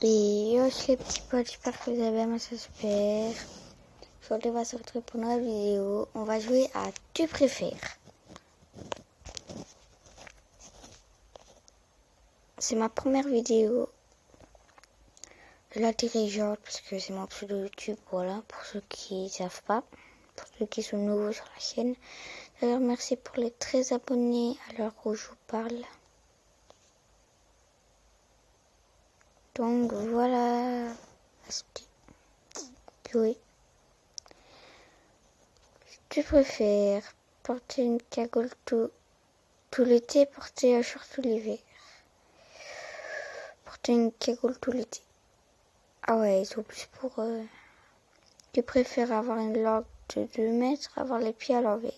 Et yo les petits potes, j'espère que vous allez bien, moi ça super. Aujourd'hui on va se retrouver pour une nouvelle vidéo. On va jouer à Tu préfères. C'est ma première vidéo de la dirigeante parce que c'est mon pseudo YouTube, voilà, pour ceux qui ne savent pas, pour ceux qui sont nouveaux sur la chaîne. D'ailleurs merci pour les 13 abonnés à l'heure où je vous parle. Donc voilà, oui. Tu préfères porter une cagoule tout l'été, porter un short tout l'hiver. Porter une cagoule tout l'été. Ah ouais, ils sont plus pour... Tu préfères avoir une langue de 2 mètres, avoir les pieds à l'envers.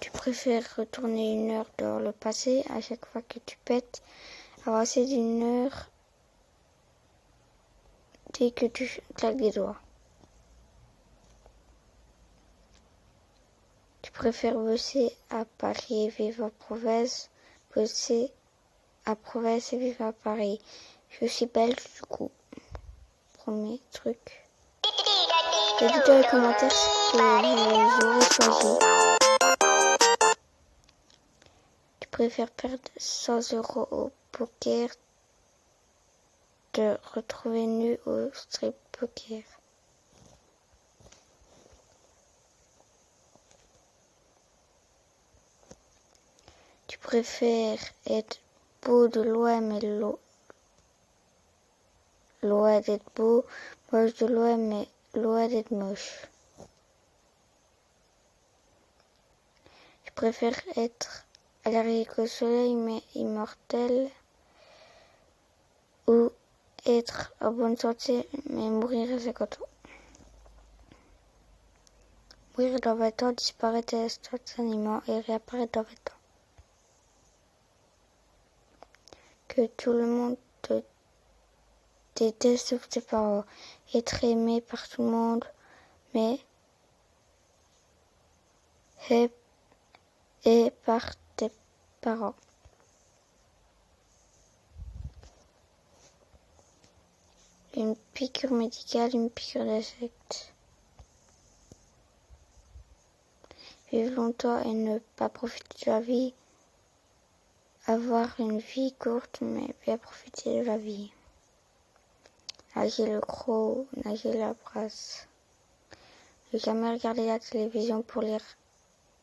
Tu préfères retourner 1 heure dans le passé à chaque fois que tu pètes, avoir assez d'1 heure dès que tu claques des doigts. Tu préfères bosser à Paris et vivre à Provence, bosser à Provence et vivre à Paris. Je suis belge du coup. Premier truc. Dites dans les commentaires ce que vous aurez choisi. Tu préfères perdre 100 € au poker, te retrouver nu au strip poker. Tu préfères être beau de loin mais loin d'être beau, moche de loin mais loin d'être moche. Tu préfères être allergique au soleil mais immortel ou être en bonne santé mais mourir à 50 ans. Mourir dans 20 ans, disparaître instantanément et réapparaître dans 20 ans. Que tout le monde te déteste sauf tes parents. Être aimé par tout le monde mais et par tes parents. Une piqûre médicale, une piqûre d'insecte. Vivre longtemps et ne pas profiter de la vie. Avoir une vie courte mais bien profiter de la vie. Nager le croc, nager la brasse. Ne jamais regarder la télévision pour lire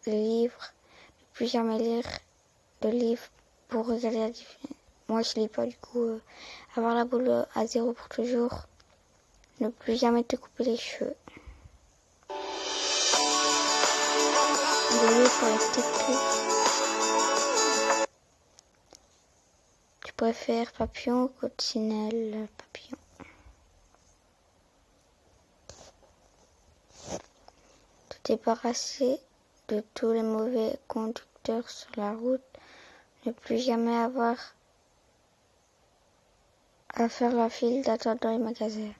des livres. Ne plus jamais lire de livres pour regarder la télévision. Moi je lis pas du coup. Avoir la boule à 0 pour toujours. Ne plus jamais te couper les cheveux. Désolé pour les petites pubs. Tu préfères papillon ou coccinelle papillon? Te débarrasser de tous les mauvais conducteurs sur la route. Ne plus jamais avoir à faire la file d'attente dans les magasins.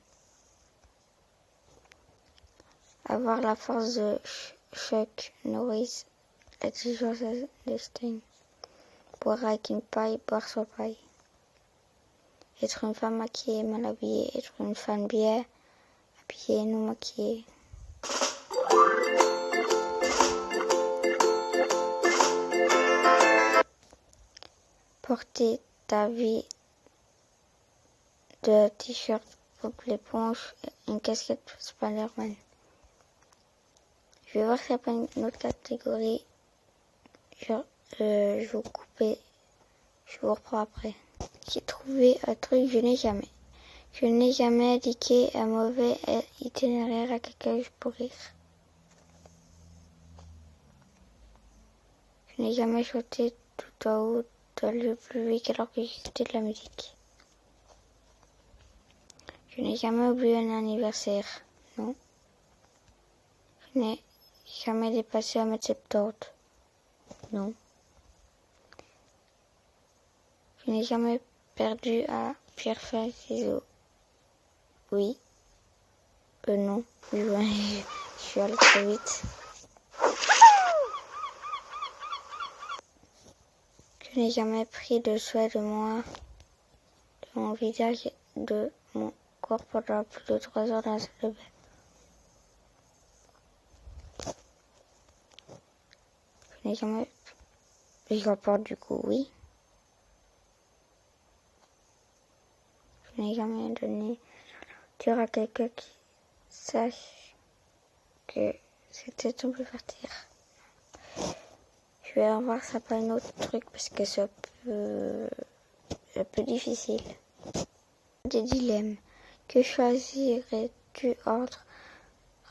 Avoir la force de Chuck Norris, l'intelligence d'Einstein. Boire avec une paille, boire sans paille. Être une femme maquillée, mal habillée. Être une femme bien habillée, non maquillée. Porter ta vie de t-shirt Bob l'éponge et une casquette Spider-Man. Je vais voir s'il n'y a pas une autre catégorie. Genre, je vais vous couper. Je vous reprends après. J'ai trouvé un truc, je n'ai jamais. Je n'ai jamais indiqué un mauvais itinéraire à quelqu'un pour rire. Je n'ai jamais chanté tout en haut dans le public alors que j'écoutais de la musique. Je n'ai jamais oublié un anniversaire. Non. Je n'ai jamais dépassé 1m70. Non. Je n'ai jamais perdu à pierre feuille ciseaux. Oui. Non. Je suis allée trop vite. Je n'ai jamais pris de soin de moi, de mon visage et de mon corps pendant plus de 3 heures dans la salle de bain. Je n'ai jamais... Je rapporte du coup, oui. Je n'ai jamais donné dur à quelqu'un qui sache que c'était tout peut partir. Je vais avoir ça par un autre truc parce que c'est un peu difficile. Des dilemmes. Que choisirais-tu entre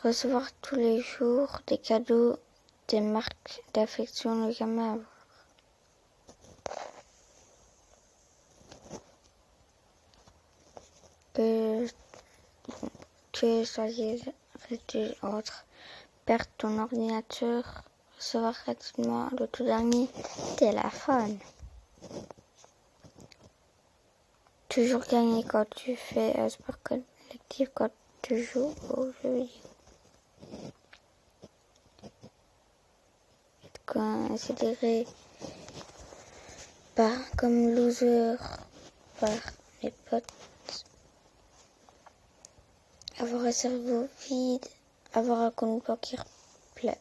recevoir tous les jours des cadeaux, des marques d'affection, ne jamais avoir? Que choisirais-tu entre perdre ton ordinateur, recevoir gratuitement le tout dernier téléphone? Toujours gagner quand tu fais un sport collectif, quand tu joues aux jeux vidéo. Être considéré comme loser par mes potes. Avoir un cerveau vide, avoir un compte bancaire plein.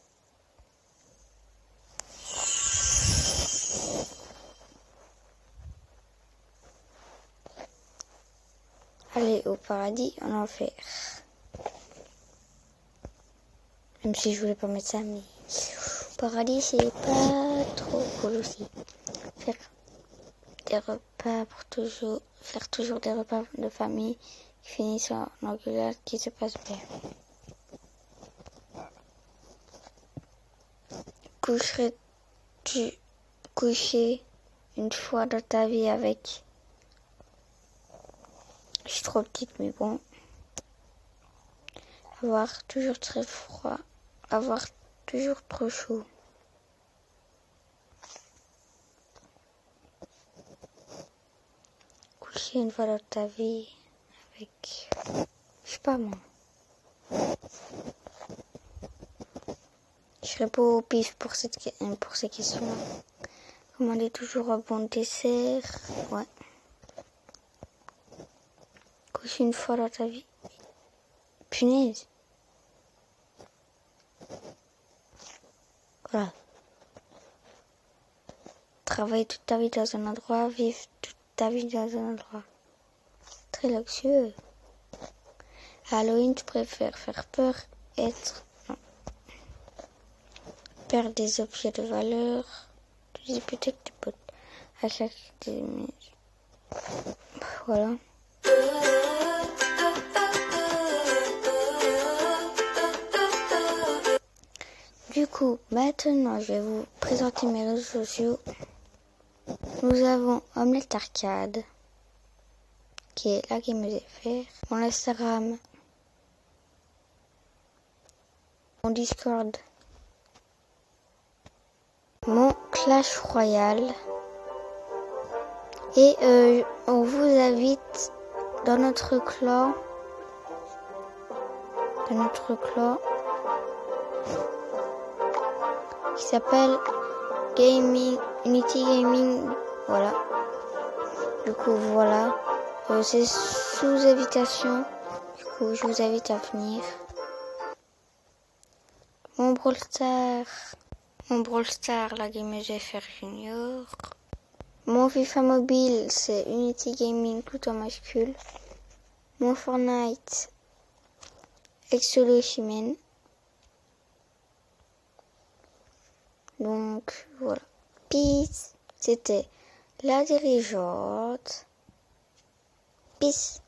Aller au paradis, en enfer. Même si je voulais pas mettre ça, mais au paradis, c'est pas trop cool aussi. Faire des repas pour toujours, faire toujours des repas de famille qui finissent en engueulade, qui se passent bien. Coucherais-tu coucher une fois dans ta vie avec? Je suis trop petite, mais bon. Avoir toujours très froid, avoir toujours trop chaud. Coucher une fois dans ta vie avec, je sais pas moi. Je serais pas au pif pour ces questions-là. Commander toujours un bon dessert, ouais. Coucher une fois dans ta vie. Punaise. Voilà. Travailler toute ta vie dans un endroit, vivre toute ta vie dans un endroit. Très luxueux. À Halloween, tu préfères faire peur, perdre des objets de valeur. Tu dis peut-être tes potes à chaque minutes. Voilà. Du coup, maintenant, je vais vous présenter mes réseaux sociaux. Nous avons Omelette Arcade, qui est la GameZFR. Mon Instagram. Mon Discord. Mon Clash Royale. Et on vous invite dans notre clan. Qui s'appelle Unity Gaming, voilà. Du coup, voilà. C'est sous invitation. Du coup, je vous invite à venir. Mon Brawl Star, la GameZFR Junior. Mon FIFA mobile, c'est Unity Gaming, tout en majuscule. Mon Fortnite, Exolo Chimène. Donc, voilà. Peace. C'était la dirigeante. Peace.